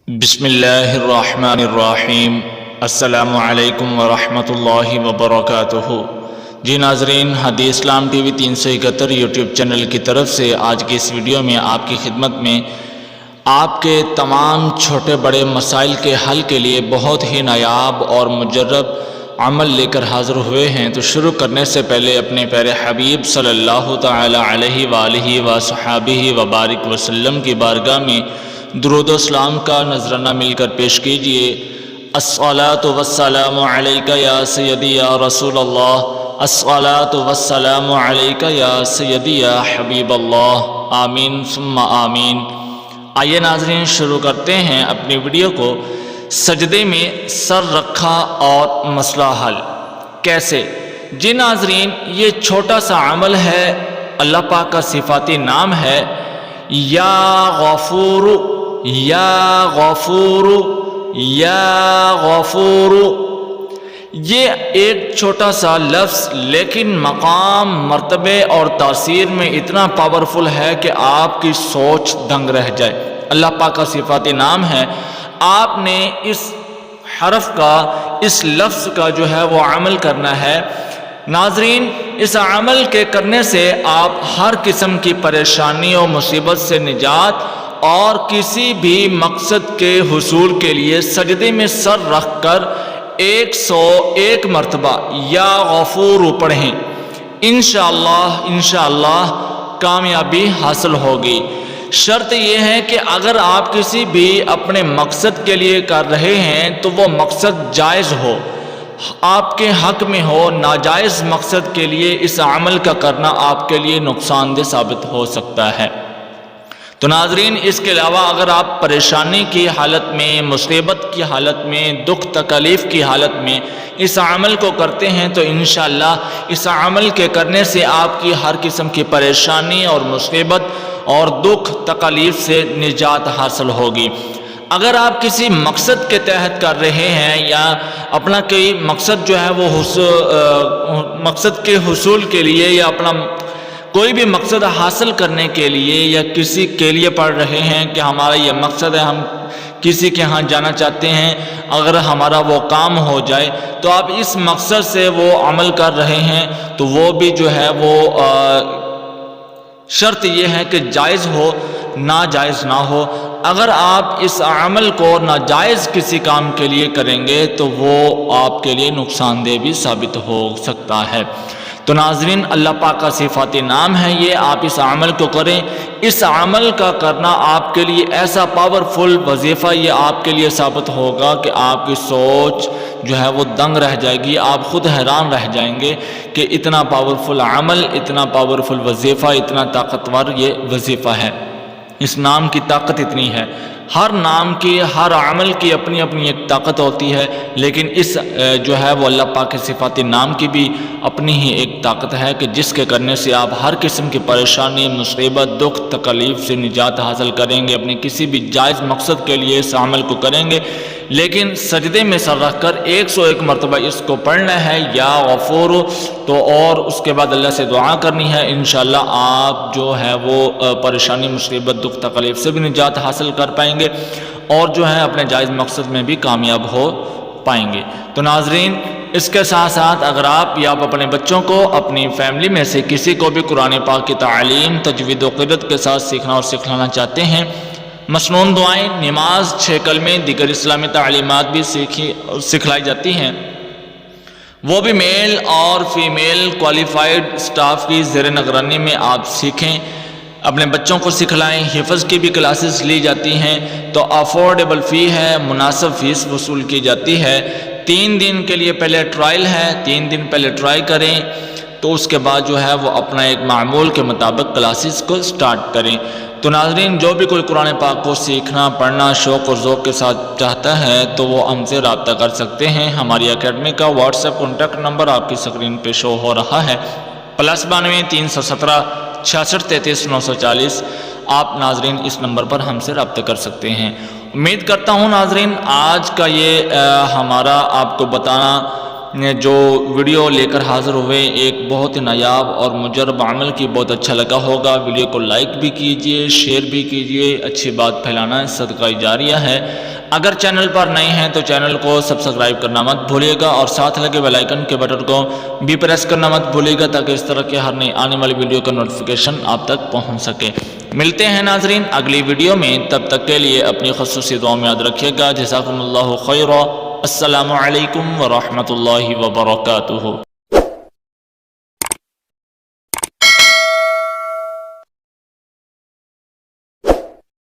بسم اللہ الرحمن الرحیم۔ السلام علیکم ورحمۃ اللہ وبرکاتہ۔ جی ناظرین، ہدی اسلام ٹی وی 371 یوٹیوب چینل کی طرف سے آج کی اس ویڈیو میں آپ کی خدمت میں آپ کے تمام چھوٹے بڑے مسائل کے حل کے لیے بہت ہی نایاب اور مجرب عمل لے کر حاضر ہوئے ہیں۔ تو شروع کرنے سے پہلے اپنے پیارے حبیب صلی اللہ تعالی علیہ وآلہ وصحبہ وبارک وسلم کی بارگاہ میں درود و سلام کا نذرانہ مل کر پیش کیجئے۔ الصلاۃ والسلام علیک یا سیدی یا رسول اللہ، الصلاۃ والسلام علیک یا سیدی یا حبیب اللہ، آمین ثم آمین۔ آئیے ناظرین، شروع کرتے ہیں اپنی ویڈیو کو۔ سجدے میں سر رکھا اور مسئلہ حل کیسے؟ جی ناظرین، یہ چھوٹا سا عمل ہے، اللہ پاک کا صفاتی نام ہے یا غفور، یا غفور، یا غفور۔ یہ ایک چھوٹا سا لفظ لیکن مقام، مرتبے اور تاثیر میں اتنا پاورفل ہے کہ آپ کی سوچ دنگ رہ جائے۔ اللہ پاک کا صفاتی نام ہے، آپ نے اس حرف کا، اس لفظ کا جو ہے وہ عمل کرنا ہے۔ ناظرین، اس عمل کے کرنے سے آپ ہر قسم کی پریشانی اور مصیبت سے نجات اور کسی بھی مقصد کے حصول کے لیے سجدے میں سر رکھ کر 101 مرتبہ یا غفور پڑھیں۔ انشاءاللہ کامیابی حاصل ہوگی۔ شرط یہ ہے کہ اگر آپ کسی بھی اپنے مقصد کے لیے کر رہے ہیں تو وہ مقصد جائز ہو، آپ کے حق میں ہو۔ ناجائز مقصد کے لیے اس عمل کا کرنا آپ کے لیے نقصان دہ ثابت ہو سکتا ہے۔ تو ناظرین، اس کے علاوہ اگر آپ پریشانی کی حالت میں، مصیبت کی حالت میں، دکھ تکلیف کی حالت میں اس عمل کو کرتے ہیں تو انشاءاللہ اس عمل کے کرنے سے آپ کی ہر قسم کی پریشانی اور مصیبت اور دکھ تکلیف سے نجات حاصل ہوگی۔ اگر آپ کسی مقصد کے تحت کر رہے ہیں یا اپنا کوئی مقصد جو ہے وہ مقصد کے حصول کے لیے یا اپنا کوئی بھی مقصد حاصل کرنے کے لیے یا کسی کے لیے پڑھ رہے ہیں کہ ہمارا یہ مقصد ہے، ہم کسی کے ہاں جانا چاہتے ہیں، اگر ہمارا وہ کام ہو جائے تو آپ اس مقصد سے وہ عمل کر رہے ہیں تو وہ بھی جو ہے وہ شرط یہ ہے کہ جائز ہو، ناجائز نہ ہو۔ اگر آپ اس عمل کو ناجائز کسی کام کے لیے کریں گے تو وہ آپ کے لیے نقصان دہ بھی ثابت ہو سکتا ہے۔ تو ناظرین، اللہ پاک کا صفاتی نام ہے یہ، آپ اس عمل کو کریں۔ اس عمل کا کرنا آپ کے لیے ایسا پاورفل وظیفہ یہ آپ کے لیے ثابت ہوگا کہ آپ کی سوچ جو ہے وہ دنگ رہ جائے گی، آپ خود حیران رہ جائیں گے کہ اتنا پاورفل عمل، اتنا پاورفل وظیفہ، اتنا طاقتور یہ وظیفہ ہے۔ اس نام کی طاقت اتنی ہے۔ ہر نام کی، ہر عمل کی اپنی اپنی ایک طاقت ہوتی ہے، لیکن اس جو ہے وہ اللہ پاک کے صفاتی نام کی بھی اپنی ہی ایک طاقت ہے کہ جس کے کرنے سے آپ ہر قسم کی پریشانی، مصیبت، دکھ تکلیف سے نجات حاصل کریں گے، اپنے کسی بھی جائز مقصد کے لیے اس عمل کو کریں گے۔ لیکن سجدے میں سر رکھ کر 101 مرتبہ اس کو پڑھنا ہے یا غفور، تو اور اس کے بعد اللہ سے دعا کرنی ہے۔ انشاءاللہ آپ جو ہے وہ پریشانی، مصیبت، دکھ تکلیف سے بھی نجات حاصل کر پائیں گے اور جو ہے اپنے جائز مقصد میں بھی کامیاب ہو پائیں گے۔ تو ناظرین، اس کے ساتھ ساتھ اگر آپ یا اپنے بچوں کو، اپنی فیملی میں سے کسی کو بھی قرآن پاک کی تعلیم، تجوید و قرأت کے ساتھ سیکھنا اور سکھلانا چاہتے ہیں، مسنون دعائیں، نماز، 6 کلمے، دیگر اسلامی تعلیمات بھی سکھلائی جاتی ہیں، وہ بھی میل اور فیمیل کوالیفائڈ سٹاف کی زیر نگرانی میں آپ سیکھیں، اپنے بچوں کو سکھلائیں۔ حفظ کی بھی کلاسز لی جاتی ہیں، تو افورڈیبل فی ہے، مناسب فیس وصول کی جاتی ہے۔ 3 دن کے لیے پہلے ٹرائل ہے، 3 دن پہلے ٹرائی کریں، تو اس کے بعد جو ہے وہ اپنا ایک معمول کے مطابق کلاسز کو سٹارٹ کریں۔ تو ناظرین، جو بھی کوئی قرآن پاک کو سیکھنا، پڑھنا شوق اور ذوق کے ساتھ چاہتا ہے تو وہ ہم سے رابطہ کر سکتے ہیں۔ ہماری اکیڈمی کا واٹس ایپ کانٹیکٹ نمبر آپ کی اسکرین پہ شو ہو رہا ہے، +92 317 66 33 940۔ آپ ناظرین اس نمبر پر ہم سے رابطہ کر سکتے ہیں۔ امید کرتا ہوں ناظرین آج کا یہ ہمارا آپ کو بتانا جو ویڈیو لے کر حاضر ہوئے ایک بہت ہی نایاب اور مجرب عمل کی بہت اچھا لگا ہوگا۔ ویڈیو کو لائک بھی کیجئے، شیئر بھی کیجئے، اچھی بات پھیلانا صدقہ جاریہ ہے۔ اگر چینل پر نئے ہیں تو چینل کو سبسکرائب کرنا مت بھولیے گا اور ساتھ لگے بیل آئیکن کے بٹن کو بھی پریس کرنا مت بھولیے گا تاکہ اس طرح کے ہر نئی آنے والی ویڈیو کا نوٹیفیکیشن آپ تک پہنچ سکے۔ ملتے ہیں ناظرین اگلی ویڈیو میں، تب تک کے لیے اپنی خصوصی دعا میں یاد رکھیے گا۔ جزاکم اللہ خیرا۔ السلام علیکم ورحمۃ اللہ وبرکاتہ۔